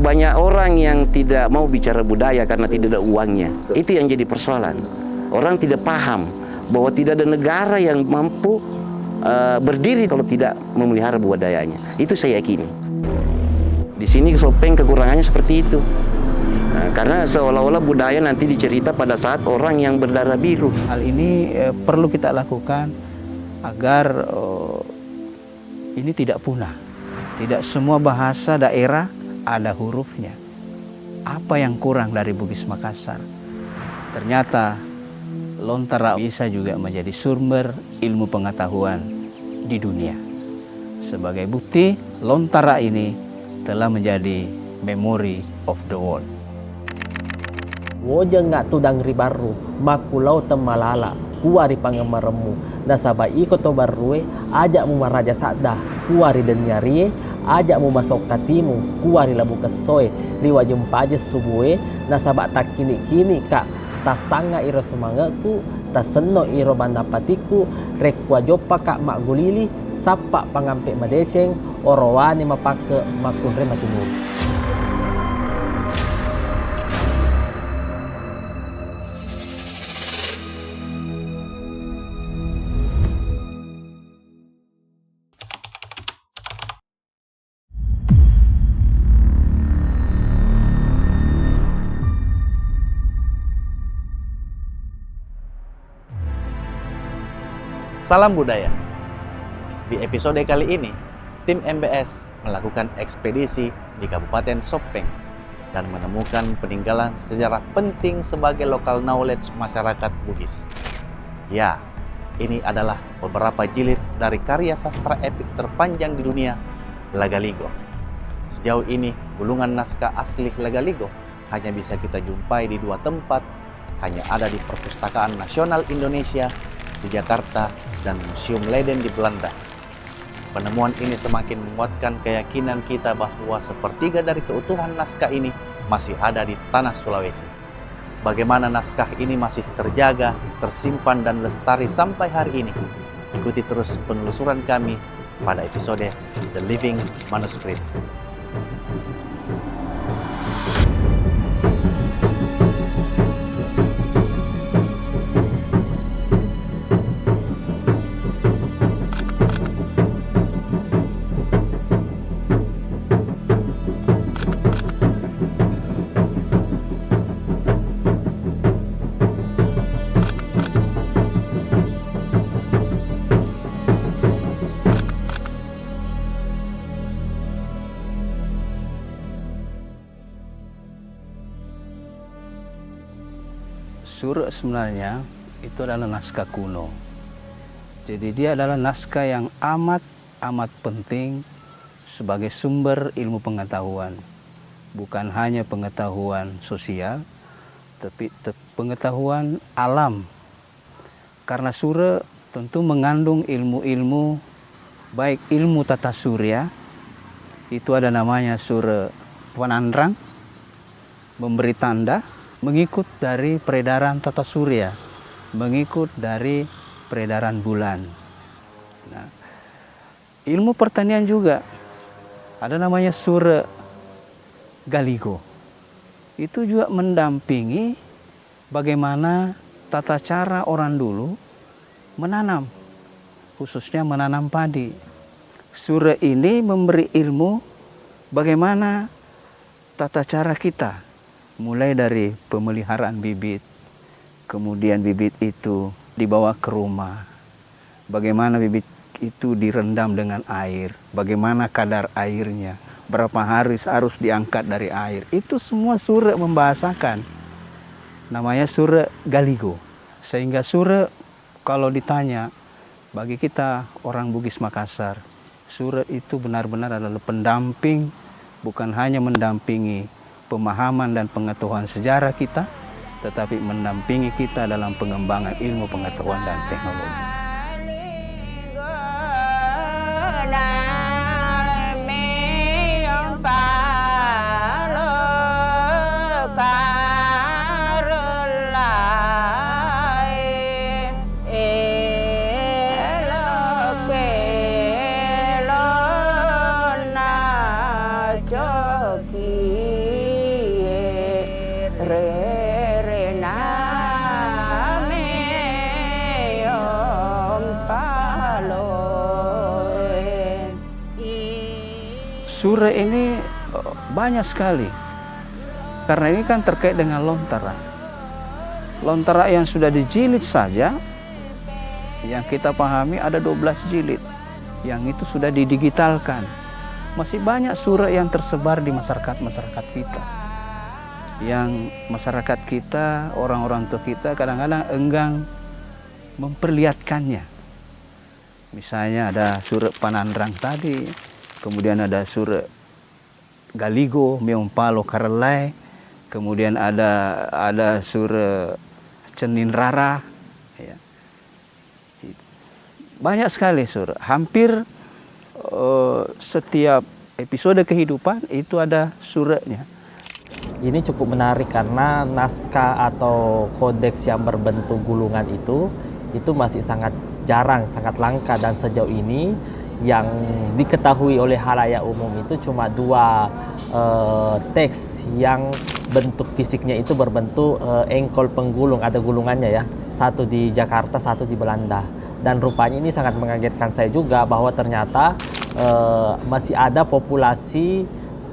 Banyak orang yang tidak mau bicara budaya karena tidak ada uangnya. Itu yang jadi persoalan. Orang tidak paham bahwa tidak ada negara yang mampu berdiri kalau tidak memelihara budayanya. Itu saya yakini. Di sini Sopeng kekurangannya seperti itu. Nah, karena seolah-olah budaya nanti dicerita pada saat orang yang berdarah biru. Hal ini perlu kita lakukan agar ini tidak punah. Tidak semua bahasa daerah ada hurufnya. Apa yang kurang dari Bugis Makassar? Ternyata Lontara bisa juga menjadi sumber ilmu pengetahuan di dunia. Sebagai bukti, Lontara ini telah menjadi memory of the world. Wojeng nggak tudang ribaru, makulau temalala, kuari pangemaremu, nasaba iko to barue, ajak mu maraja sadda, kuari den nyarie, ajak mu masuk katimu, kuari labu kesoe, liwa jumpa aja subuhe, nasaba tak kini kak, tak sanga iro sumangaku, tak seno iro bandapatiku, rekwa jopa kak mak gulili, sapa pangampe madeceng, orowani mapake makunre matimur. Salam budaya. Di episode kali ini, tim MBS melakukan ekspedisi di Kabupaten Sopeng dan menemukan peninggalan sejarah penting sebagai local knowledge masyarakat Bugis. Ya, ini adalah beberapa jilid dari karya sastra epik terpanjang di dunia, Lagaligo. Sejauh ini, gulungan naskah asli Lagaligo hanya bisa kita jumpai di 2 tempat, hanya ada di Perpustakaan Nasional Indonesia di Jakarta dan Museum Leiden di Belanda. Penemuan ini semakin menguatkan keyakinan kita bahwa sepertiga dari keutuhan naskah ini masih ada di tanah Sulawesi. Bagaimana naskah ini masih terjaga, tersimpan, dan lestari sampai hari ini? Ikuti terus penelusuran kami pada episode The Living Manuscript. Sura sebenarnya itu adalah naskah kuno. Jadi dia adalah naskah yang amat penting sebagai sumber ilmu pengetahuan. Bukan hanya pengetahuan sosial, tapi pengetahuan alam. Karena sura tentu mengandung ilmu-ilmu, baik ilmu tata surya, itu ada namanya sura Wanandrang, memberi tanda, mengikut dari peredaran tata surya, mengikut dari peredaran bulan. Nah, ilmu pertanian juga ada namanya sura Galigo. Itu juga mendampingi bagaimana tata cara orang dulu menanam, khususnya menanam padi. Sura ini memberi ilmu bagaimana tata cara kita, mulai dari pemeliharaan bibit, kemudian bibit itu dibawa ke rumah, bagaimana bibit itu direndam dengan air, bagaimana kadar airnya, berapa hari harus diangkat dari air. Itu semua sura membahasakan. Namanya sura Galigo. Sehingga sura kalau ditanya, bagi kita orang Bugis Makassar, sura itu benar-benar adalah pendamping, bukan hanya mendampingi pemahaman dan pengetahuan sejarah kita, tetapi mendampingi kita dalam pengembangan ilmu pengetahuan dan teknologi. Jogi Sura ini banyak sekali, karena ini kan terkait dengan lontara. Lontara yang sudah dijilid saja, yang kita pahami ada 12 jilid, yang itu sudah didigitalkan. Masih banyak sura yang tersebar di masyarakat kita. Yang masyarakat kita, orang-orang tua kita kadang-kadang enggan memperlihatkannya. Misalnya ada sura Panandrang tadi, kemudian ada sura Galigo, Meompalo Karelai, kemudian ada sura Cenin Rara, ya. Banyak sekali sura. Hampir setiap episode kehidupan itu ada suranya. Ini cukup menarik karena naskah atau kodeks yang berbentuk gulungan itu masih sangat jarang, sangat langka, dan sejauh ini yang diketahui oleh halayak umum itu cuma 2 teks yang bentuk fisiknya itu berbentuk engkol penggulung, ada gulungannya ya. Satu di Jakarta, satu di Belanda. Dan rupanya ini sangat mengagetkan saya juga bahwa ternyata masih ada populasi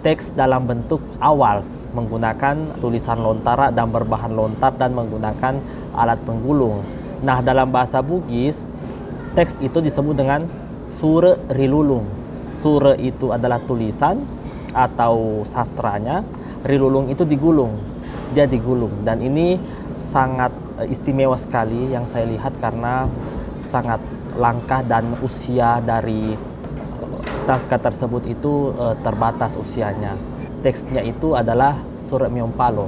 teks dalam bentuk awal menggunakan tulisan lontara dan berbahan lontar dan menggunakan alat penggulung. Nah, dalam bahasa Bugis, teks itu disebut dengan sura rilulung. Sura itu adalah tulisan atau sastranya, rilulung itu digulung. Dia digulung, dan ini sangat istimewa sekali yang saya lihat karena sangat langka dan usia dari naskah tersebut itu terbatas usianya. Teksnya itu adalah Surat Meompalo.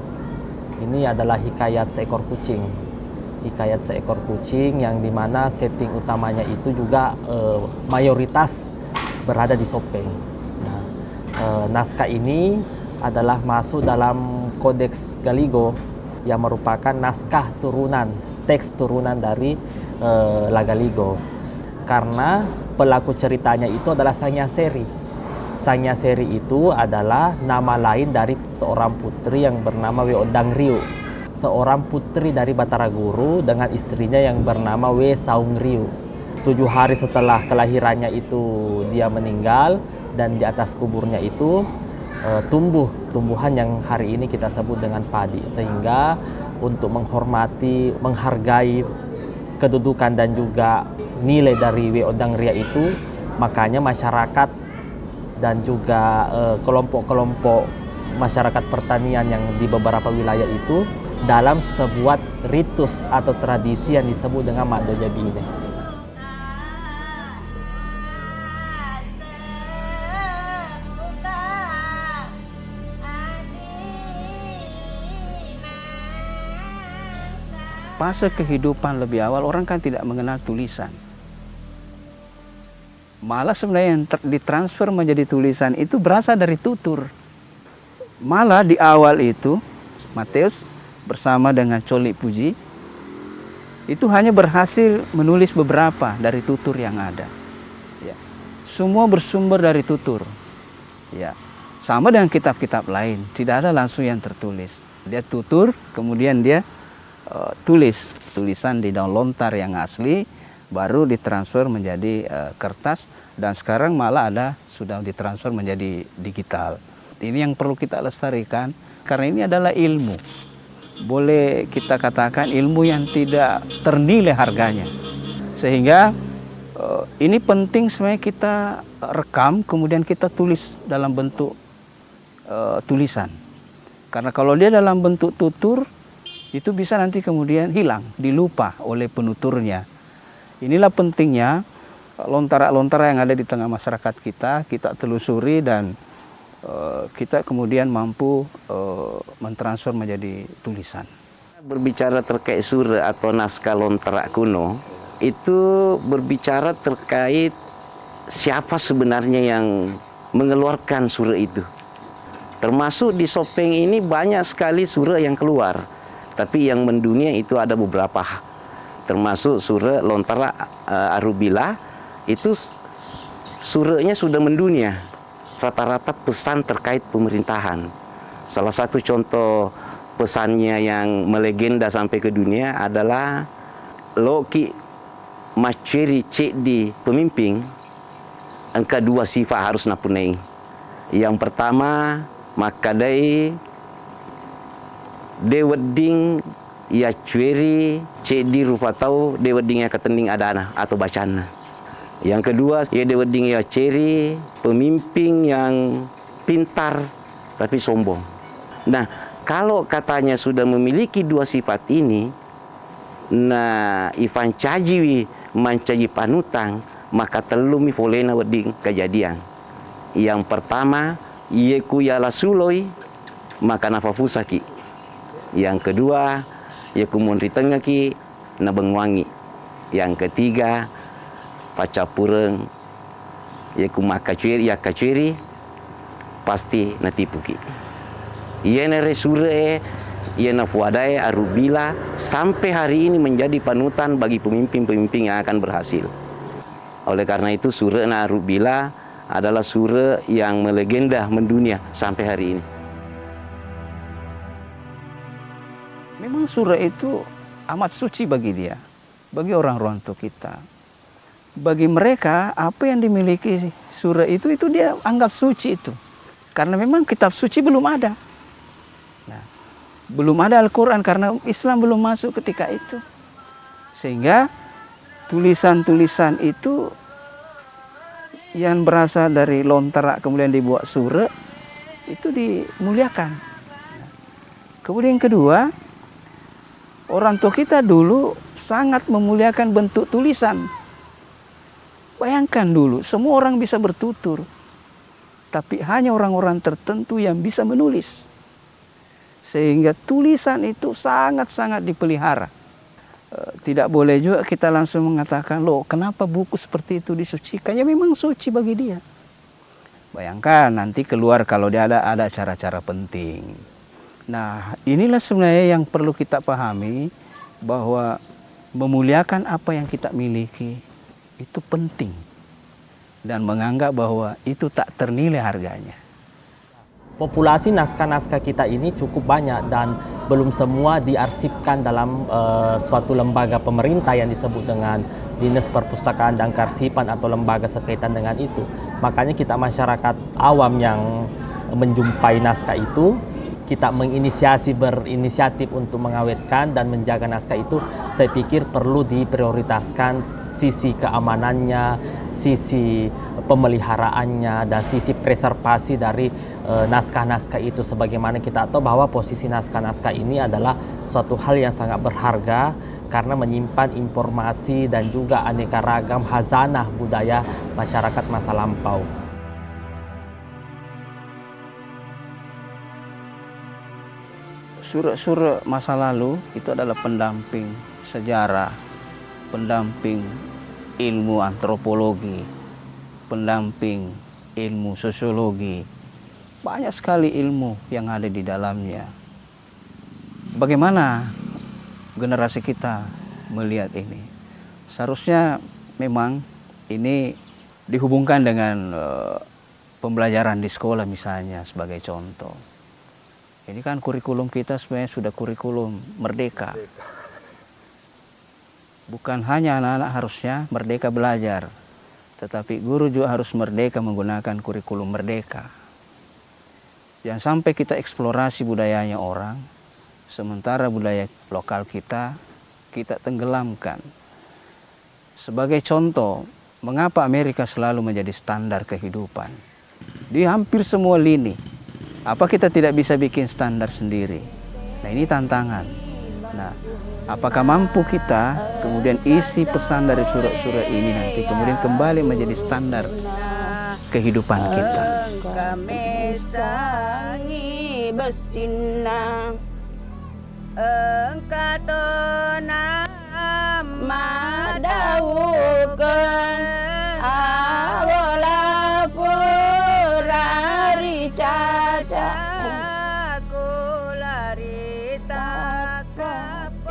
Ini adalah hikayat seekor kucing. Hikayat seekor kucing yang dimana setting utamanya itu juga mayoritas berada di Sopeng. Nah, naskah ini adalah masuk dalam Kodeks Galigo yang merupakan naskah turunan, teks turunan dari Lagaligo. Karena pelaku ceritanya itu adalah Sanyaseri. Sanyaseri itu adalah nama lain dari seorang putri yang bernama Weodang Riu. Seorang putri dari Batara Guru dengan istrinya yang bernama We Saung Riu. 7 hari setelah kelahirannya itu dia meninggal, dan di atas kuburnya itu tumbuh tumbuhan yang hari ini kita sebut dengan padi. Sehingga untuk menghormati, menghargai kedudukan dan juga nilai dari Weodang Ria itu, makanya masyarakat dan juga kelompok-kelompok masyarakat pertanian yang di beberapa wilayah itu dalam sebuah ritus atau tradisi yang disebut dengan Makdo Jabine. Fase kehidupan lebih awal orang kan tidak mengenal tulisan. Malah sebenarnya yang ditransfer menjadi tulisan itu berasal dari tutur. Malah di awal itu Matius bersama dengan Colik Puji itu hanya berhasil menulis beberapa dari tutur yang ada. Ya. Semua bersumber dari tutur. Ya. Sama dengan kitab-kitab lain, tidak ada langsung yang tertulis. Dia tutur, kemudian dia tulisan di daun lontar yang asli, baru ditransfer menjadi kertas, dan sekarang malah sudah ditransfer menjadi digital. Ini yang perlu kita lestarikan karena ini adalah ilmu. Boleh kita katakan ilmu yang tidak ternilai harganya. Sehingga ini penting sebenarnya kita rekam, kemudian kita tulis dalam bentuk tulisan. Karena kalau dia dalam bentuk tutur, itu bisa nanti kemudian hilang, dilupa oleh penuturnya. Inilah pentingnya lontara-lontara yang ada di tengah masyarakat kita telusuri, dan kita kemudian mampu mentransfer menjadi tulisan. Berbicara terkait sura atau naskah lontara kuno, itu berbicara terkait siapa sebenarnya yang mengeluarkan sura itu. Termasuk di Sopeng ini banyak sekali sura yang keluar. Tapi yang mendunia itu ada beberapa, termasuk sura lontara Arubila, itu suranya sudah mendunia. Rata-rata pesan terkait pemerintahan. Salah satu contoh pesannya yang melegenda sampai ke dunia adalah loki maceri cek di pemimpin angka dua sifat harus napunai. Yang pertama makadai deweding ya cueri cek di rupa tau deweding ya ketending adana atau bacana. Yang kedua ya deweding ya ceri pemimpin yang pintar tapi sombong. Nah, kalau katanya sudah memiliki dua sifat ini, nah Ivan caji mancaji panutang, maka telumi folena weding kejadian. Yang pertama, yeku yala suloi, maka nafafusaki. Yang kedua, yeku mondri tengaki, nabengwangi. Yang ketiga, pacapureng, yeku makacuiri, ya kacuiri, pasti natipuki. Ia resure, ia nafuadai arubila sampai hari ini menjadi panutan bagi pemimpin-pemimpin yang akan berhasil. Oleh karena itu sura arubila adalah sura yang melegenda mendunia sampai hari ini. Memang sura itu amat suci bagi dia, bagi orang tua kita. Bagi mereka apa yang dimiliki sura itu dia anggap suci itu. Karena memang kitab suci belum ada. Nah, belum ada Al-Quran karena Islam belum masuk ketika itu. Sehingga tulisan-tulisan itu yang berasal dari lontara kemudian dibuat sura itu dimuliakan. Kemudian yang kedua, orang tua kita dulu sangat memuliakan bentuk tulisan. Bayangkan dulu, semua orang bisa bertutur. Tapi hanya orang-orang tertentu yang bisa menulis. Sehingga tulisan itu sangat-sangat dipelihara. Tidak boleh juga kita langsung mengatakan, loh kenapa buku seperti itu disucikan? Ya memang suci bagi dia. Bayangkan nanti keluar kalau dia ada acara-acara penting. Nah inilah sebenarnya yang perlu kita pahami, bahwa memuliakan apa yang kita miliki itu penting. Dan menganggap bahwa itu tak ternilai harganya. Populasi naskah-naskah kita ini cukup banyak dan belum semua diarsipkan dalam suatu lembaga pemerintah yang disebut dengan Dinas Perpustakaan dan Kearsipan atau lembaga sekaitan dengan itu. Makanya kita masyarakat awam yang menjumpai naskah itu, kita berinisiatif untuk mengawetkan dan menjaga naskah itu, saya pikir perlu diprioritaskan sisi keamanannya, sisi pemeliharaannya, dan sisi preservasi dari naskah-naskah itu. Sebagaimana kita tahu bahwa posisi naskah-naskah ini adalah suatu hal yang sangat berharga karena menyimpan informasi dan juga aneka ragam khazanah budaya masyarakat masa lampau. Sura-sura masa lalu itu adalah pendamping sejarah, pendamping ilmu antropologi, pendamping ilmu sosiologi. Banyak sekali ilmu yang ada di dalamnya. Bagaimana generasi kita melihat ini? Seharusnya memang ini dihubungkan dengan pembelajaran di sekolah misalnya sebagai contoh. Ini kan kurikulum kita sebenarnya sudah kurikulum merdeka. Bukan hanya anak-anak harusnya merdeka belajar, tetapi guru juga harus merdeka menggunakan kurikulum merdeka. Jangan sampai kita eksplorasi budayanya orang, sementara budaya lokal kita tenggelamkan. Sebagai contoh, mengapa Amerika selalu menjadi standar kehidupan? Di hampir semua lini. Apa kita tidak bisa bikin standar sendiri? Nah ini tantangan. Nah, apakah mampu kita kemudian isi pesan dari surat-surat ini nanti kemudian kembali menjadi standar kehidupan kita?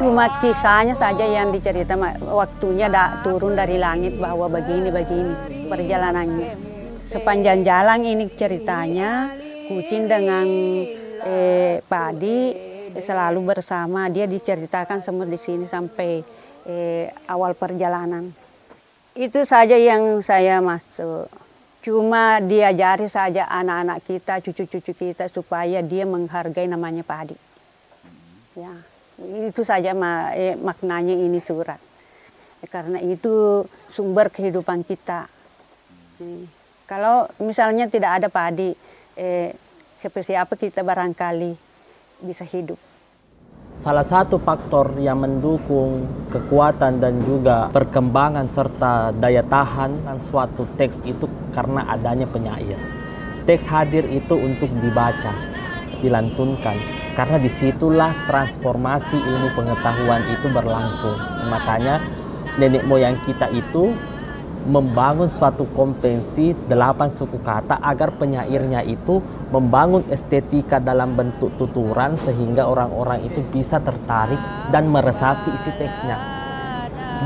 Cuma kisahnya saja yang diceritakan, waktunya turun dari langit bahwa begini perjalanannya. Sepanjang jalan ini ceritanya, kucing dengan padi selalu bersama. Dia diceritakan semua di sini sampai awal perjalanan. Itu saja yang saya masuk. Cuma diajari saja anak-anak kita, cucu-cucu kita supaya dia menghargai namanya padi. Ya, itu saja maknanya ini surat. Karena itu sumber kehidupan kita. Kalau misalnya tidak ada padi, siapa-siapa kita barangkali bisa hidup. Salah satu faktor yang mendukung kekuatan dan juga perkembangan serta daya tahan dan suatu teks itu karena adanya penyair. Teks hadir itu untuk dibaca, dilantunkan, karena disitulah transformasi ilmu pengetahuan itu berlangsung. Makanya nenek moyang kita itu membangun suatu konvensi 8 suku kata agar penyairnya itu membangun estetika dalam bentuk tuturan sehingga orang-orang itu bisa tertarik dan meresapi isi teksnya.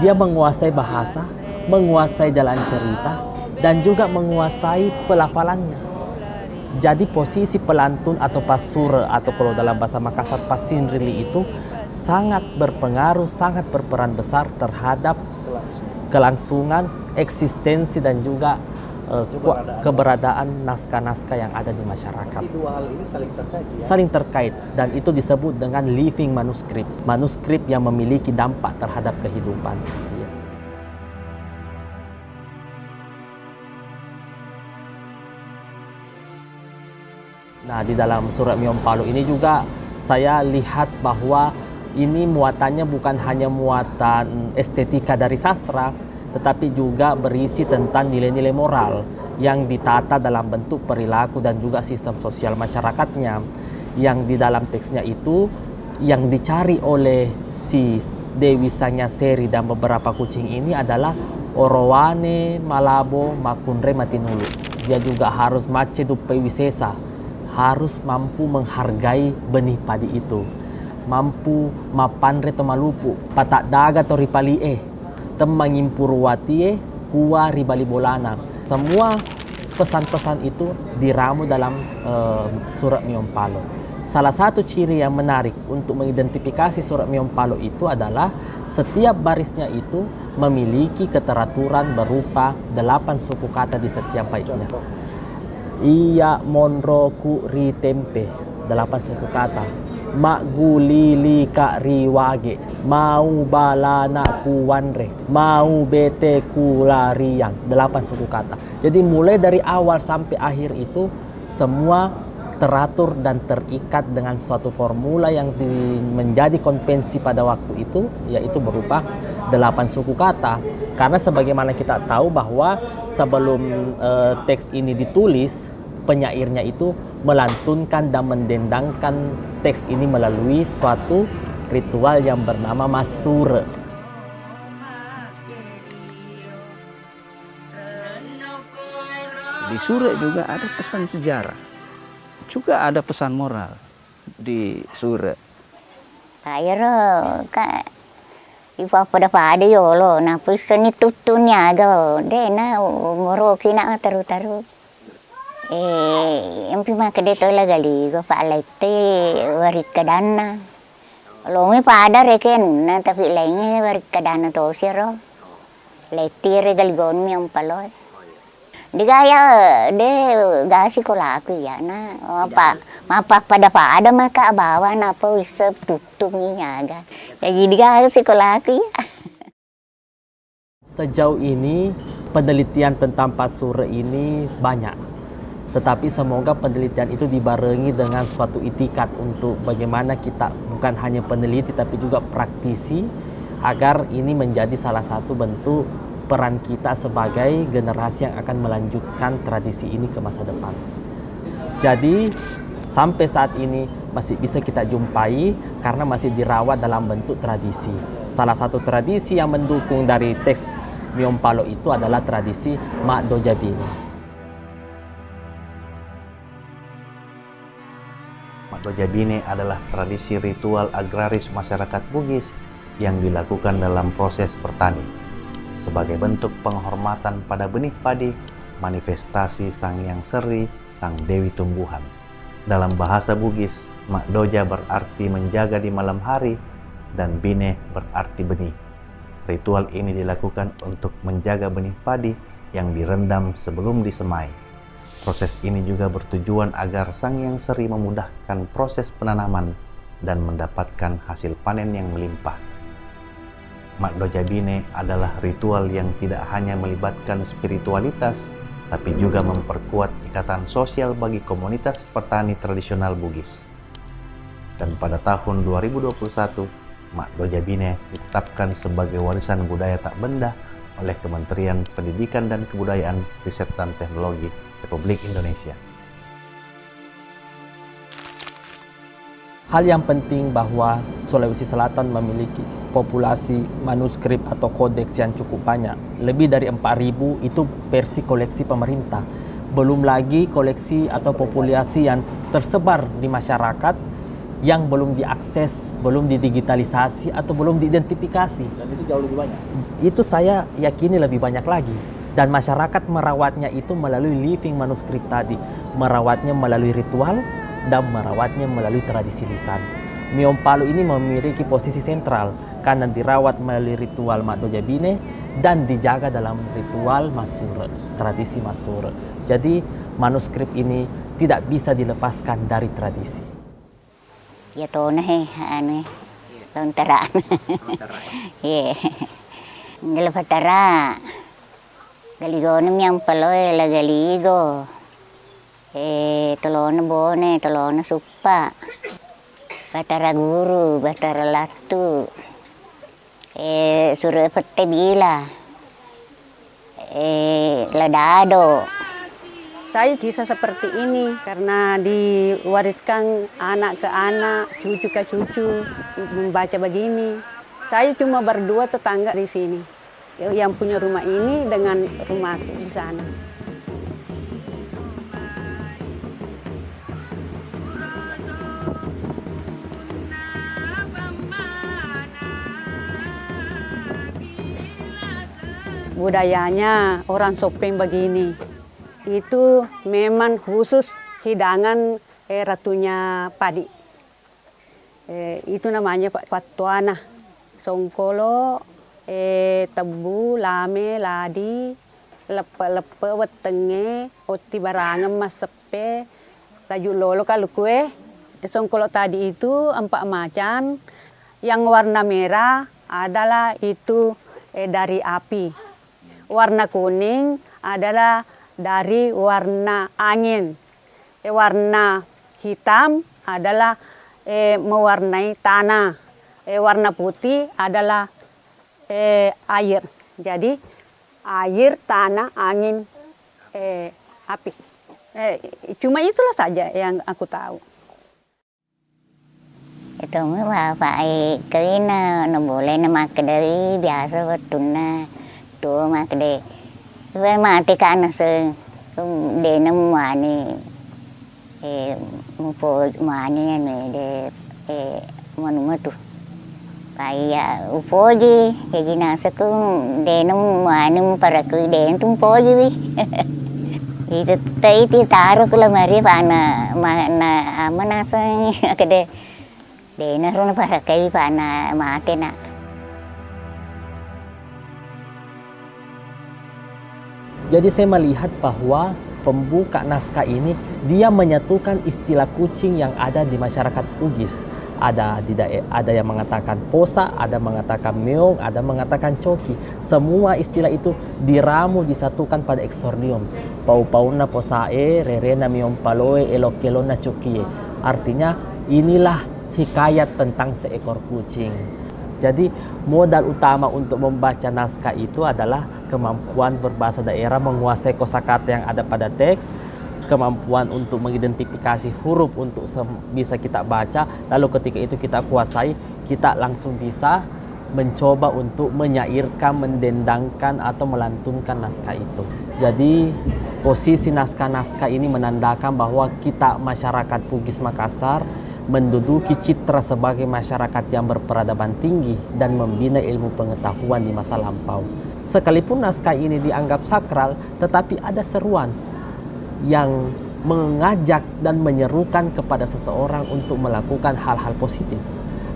Dia menguasai bahasa, menguasai jalan cerita, dan juga menguasai pelafalannya. Jadi posisi pelantun atau pasura atau kalau dalam bahasa Makassar pasinrili itu sangat berpengaruh, sangat berperan besar terhadap kelangsungan, eksistensi dan juga keberadaan naskah-naskah yang ada di masyarakat. Jadi dua hal ini saling terkait ya? Saling terkait, dan itu disebut dengan living manuskrip. Manuskrip yang memiliki dampak terhadap kehidupan. Nah, di dalam surat Miompalo ini juga saya lihat bahwa ini muatannya bukan hanya muatan estetika dari sastra, tetapi juga berisi tentang nilai-nilai moral yang ditata dalam bentuk perilaku dan juga sistem sosial masyarakatnya. Yang di dalam teksnya itu, yang dicari oleh si Dewi Sanyaseri dan beberapa kucing ini adalah Orowane, Malabo, Makunre, Matinulu. Dia juga harus mace dupe wisesa, harus mampu menghargai benih padi itu, mampu mapanre to malupu, patak daga to ripalie, temangimpurwatie, kuwa ribalibolana. Semua pesan-pesan itu diramu dalam surat Miompalo. Salah satu ciri yang menarik untuk mengidentifikasi surat Miompalo itu adalah setiap barisnya itu memiliki keteraturan berupa 8 suku kata di setiap baitnya. Iya monro ku ri tempe, 8 suku kata. Mak gulili ka riwage, mau balana kuwanre, mau bete kulariang, 8 suku kata. Jadi mulai dari awal sampai akhir itu semua teratur dan terikat dengan suatu formula yang menjadi konvensi pada waktu itu, yaitu berupa 8 suku kata. Karena sebagaimana kita tahu bahwa sebelum teks ini ditulis, penyairnya itu melantunkan dan mendendangkan teks ini melalui suatu ritual yang bernama masure. Di surat juga ada pesan sejarah, juga ada pesan moral di surat. Ayo kak, ibu pada pada yo lo, nah pesan itu tunya do, deh na moroki na taru. Yang prima ke deto la gali go fa laite warik kadana. Lo mi pada reken na tapi lainnya warik kadana to siro. Laite regal gon mi ang paloy. Digaya de gasi ko laku ya na apa pada pada maka bawa na pa usap tutunginya ga. Jadi digasi ko laku ya. Sejauh ini penelitian tentang pasure ini banyak. Tetapi semoga penelitian itu dibarengi dengan suatu itikat untuk bagaimana kita bukan hanya peneliti tapi juga praktisi agar ini menjadi salah satu bentuk peran kita sebagai generasi yang akan melanjutkan tradisi ini ke masa depan. Jadi sampai saat ini masih bisa kita jumpai karena masih dirawat dalam bentuk tradisi. Salah satu tradisi yang mendukung dari teks Miompalo itu adalah tradisi Mak Dojabini. Mak Dojabini adalah tradisi ritual agraris masyarakat Bugis yang dilakukan dalam proses bertani sebagai bentuk penghormatan pada benih padi, manifestasi Sang Hyang Seri, Sang Dewi Tumbuhan. Dalam bahasa Bugis, Makdoja berarti menjaga di malam hari dan Bine berarti benih. Ritual ini dilakukan untuk menjaga benih padi yang direndam sebelum disemai. Proses ini juga bertujuan agar Sang Hyang Seri memudahkan proses penanaman dan mendapatkan hasil panen yang melimpah. Makdoja Bine adalah ritual yang tidak hanya melibatkan spiritualitas, tapi juga memperkuat ikatan sosial bagi komunitas petani tradisional Bugis. Dan pada tahun 2021, Makdoja Bine ditetapkan sebagai warisan budaya tak benda oleh Kementerian Pendidikan dan Kebudayaan, Riset dan Teknologi Republik Indonesia. Hal yang penting bahwa Sulawesi Selatan memiliki populasi manuskrip atau kodeks yang cukup banyak. Lebih dari 4.000 itu versi koleksi pemerintah. Belum lagi koleksi atau populasi yang tersebar di masyarakat yang belum diakses, belum didigitalisasi atau belum diidentifikasi. Dan itu jauh lebih banyak. Itu saya yakini lebih banyak lagi. Dan masyarakat merawatnya itu melalui living manuskrip tadi. Merawatnya melalui ritual dan merawatnya melalui tradisi lisan. Miom Palu ini memiliki posisi sentral karena dirawat melalui ritual Makdoja Bine dan dijaga dalam ritual Masure, tradisi Masure. Jadi manuskrip ini tidak bisa dilepaskan dari tradisi. Ya tona lontaraan. Iya. Ngelafatara. Galigono miyang paloy la galigo. Tolona bone, tolona suppa. Batara guru, batara latu. Sure pette bila. Ladado. Saya bisa seperti ini karena diwariskan anak ke anak, cucu ke cucu, membaca begini. Saya cuma berdua tetangga di sini, yang punya rumah ini dengan rumah di sana. Budayanya orang Sopeng begini, itu memang khusus hidangan ratunya padi. Itu namanya patuana, songkolo, tebu, lame, ladi, lepe-lepe, wetenge, oti barangem, masepe, laju lolo kalau kue. Songkolo tadi itu 4 macam, yang warna merah adalah itu dari api. Warna kuning adalah dari warna angin. Warna hitam adalah mewarnai tanah. Warna putih adalah air. Jadi air, tanah, angin, api. Cuma itulah saja yang aku tahu. Itu mah phải cái nó boleh na makdari biasa betuna tuh makde. We mati kana se de na mani mupo mani ne de manumatu. Kaya upoji kaji nasa ko de na mani para ko de tum poji wi. Itu tai ti taruh kula mari pana mana amanasa kade de na runa para kai pana mate na. Jadi saya melihat bahwa pembuka naskah ini dia menyatukan istilah kucing yang ada di masyarakat Bugis. Ada yang mengatakan posa, ada mengatakan meong, ada mengatakan coki. Semua istilah itu diramu disatukan pada eksordium. Pau-pauna posae, rerena meong paloe, elokelona cokie. Artinya inilah hikayat tentang seekor kucing. Jadi modal utama untuk membaca naskah itu adalah kemampuan berbahasa daerah, menguasai kosakata yang ada pada teks, kemampuan untuk mengidentifikasi huruf untuk bisa kita baca, lalu ketika itu kita kuasai, kita langsung bisa mencoba untuk menyairkan, mendendangkan atau melantunkan naskah itu. Jadi posisi naskah-naskah ini menandakan bahwa kita masyarakat Bugis Makassar menduduki citra sebagai masyarakat yang berperadaban tinggi dan membina ilmu pengetahuan di masa lampau. Sekalipun naskah ini dianggap sakral, tetapi ada seruan yang mengajak dan menyerukan kepada seseorang untuk melakukan hal-hal positif.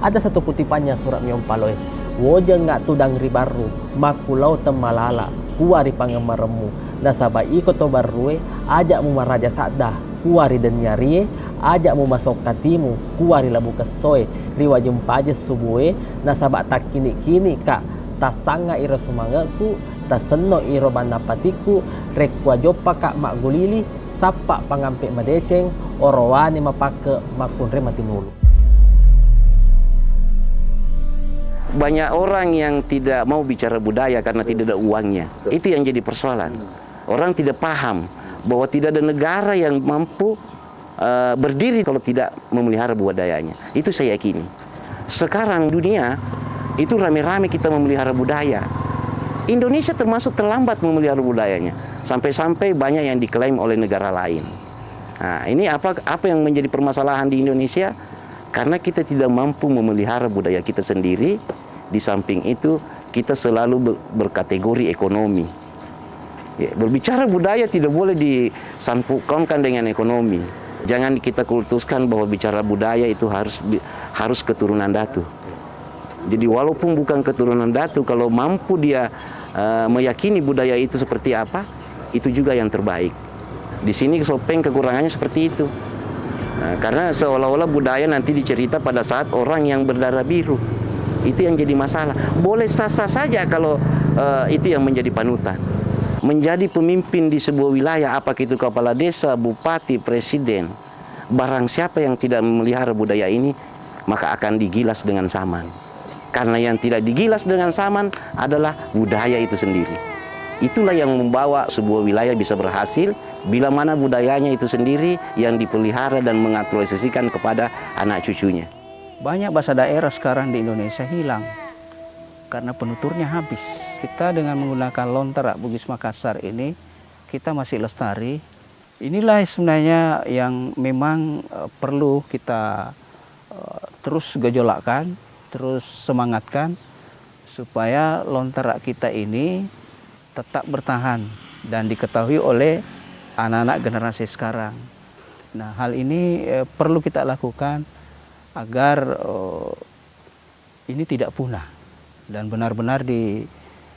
Ada satu kutipannya surat Miompaloe, woje ngak tudang ribaru, makulau temalala, kuari pangemaremu, nasaba iko tobarue, ajak mu maraja saddah, kuari denyarie, ajak mu masuk katimu, kuari labu kesoe, riwa jumpaje subuhe, nasaba tak kini-kini kak, tasanga iro sumangaku, taseno iro banapatiku, rekwa jopa kak mak gulili, sapa pangampe madeceng, orowani mapake makunre matinulu. Banyak orang yang tidak mau bicara budaya karena tidak ada uangnya. Itu yang jadi persoalan. Orang tidak paham bahwa tidak ada negara yang mampu berdiri kalau tidak memelihara budayanya. Itu saya yakini. Sekarang dunia itu rame-rame kita memelihara budaya. Indonesia termasuk terlambat memelihara budayanya. Sampai-sampai banyak yang diklaim oleh negara lain. Nah, ini apa yang menjadi permasalahan di Indonesia? Karena kita tidak mampu memelihara budaya kita sendiri. Di samping itu, kita selalu berkategori ekonomi. Ya, berbicara budaya tidak boleh disangkutkan dengan ekonomi. Jangan kita kultuskan bahwa bicara budaya itu harus keturunan Datu. Jadi walaupun bukan keturunan Datu, kalau mampu dia meyakini budaya itu seperti apa, itu juga yang terbaik. Di sini Sopeng kekurangannya seperti itu. Nah, karena seolah-olah budaya nanti dicerita pada saat orang yang berdarah biru. Itu yang jadi masalah. Boleh sah-sah saja kalau itu yang menjadi panutan. Menjadi pemimpin di sebuah wilayah, apakah itu kepala desa, bupati, presiden, barang siapa yang tidak memelihara budaya ini, maka akan digilas dengan saman. Karena yang tidak digilas dengan saman adalah budaya itu sendiri. Itulah yang membawa sebuah wilayah bisa berhasil bila mana budayanya itu sendiri yang dipelihara dan mengaturalisasikan kepada anak cucunya. Banyak bahasa daerah sekarang di Indonesia hilang karena penuturnya habis. Kita dengan menggunakan Lontara Bugis Makassar ini, kita masih lestari. Inilah sebenarnya yang memang perlu kita terus gejolakkan, terus semangatkan supaya Lontara kita ini tetap bertahan dan diketahui oleh anak-anak generasi sekarang. Nah, hal ini perlu kita lakukan agar ini tidak punah dan benar-benar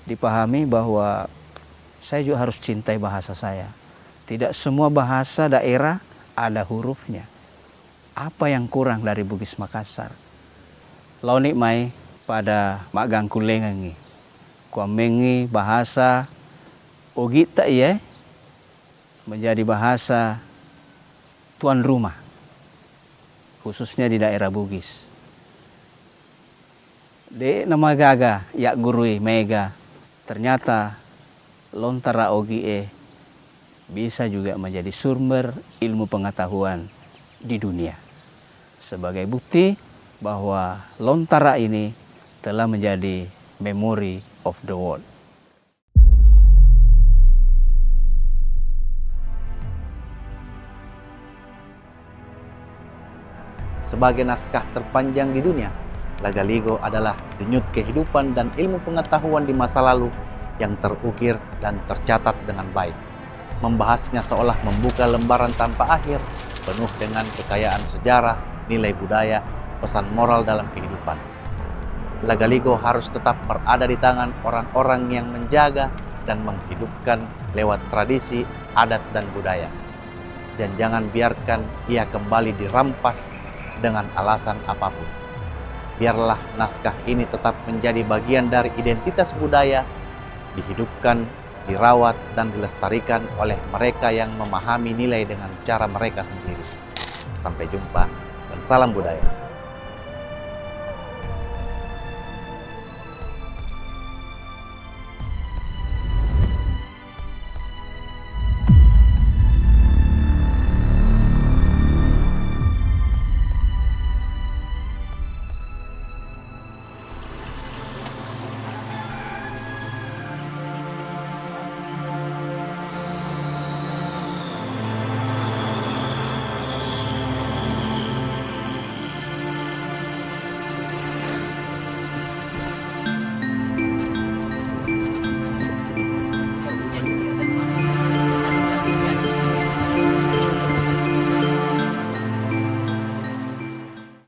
dipahami bahwa saya juga harus cintai bahasa saya. Tidak semua bahasa daerah ada hurufnya. Apa yang kurang dari Bugis Makassar? Launik mai pada magang kulengangi. Kuamengi bahasa Ogita iya menjadi bahasa tuan rumah, khususnya di daerah Bugis. De nama gaga yak gurui mega, ternyata Lontara Ogie bisa juga menjadi sumber ilmu pengetahuan di dunia. Sebagai bukti bahwa Lontara ini telah menjadi memory of the world. Sebagai naskah terpanjang di dunia, Lagaligo adalah denyut kehidupan dan ilmu pengetahuan di masa lalu yang terukir dan tercatat dengan baik. Membahasnya seolah membuka lembaran tanpa akhir, penuh dengan kekayaan sejarah, nilai budaya, pesan moral dalam kehidupan. Lagaligo harus tetap berada di tangan orang-orang yang menjaga dan menghidupkan lewat tradisi, adat, dan budaya. Dan jangan biarkan ia kembali dirampas dengan alasan apapun. Biarlah naskah ini tetap menjadi bagian dari identitas budaya, dihidupkan, dirawat, dan dilestarikan oleh mereka yang memahami nilai dengan cara mereka sendiri. Sampai jumpa dan salam budaya.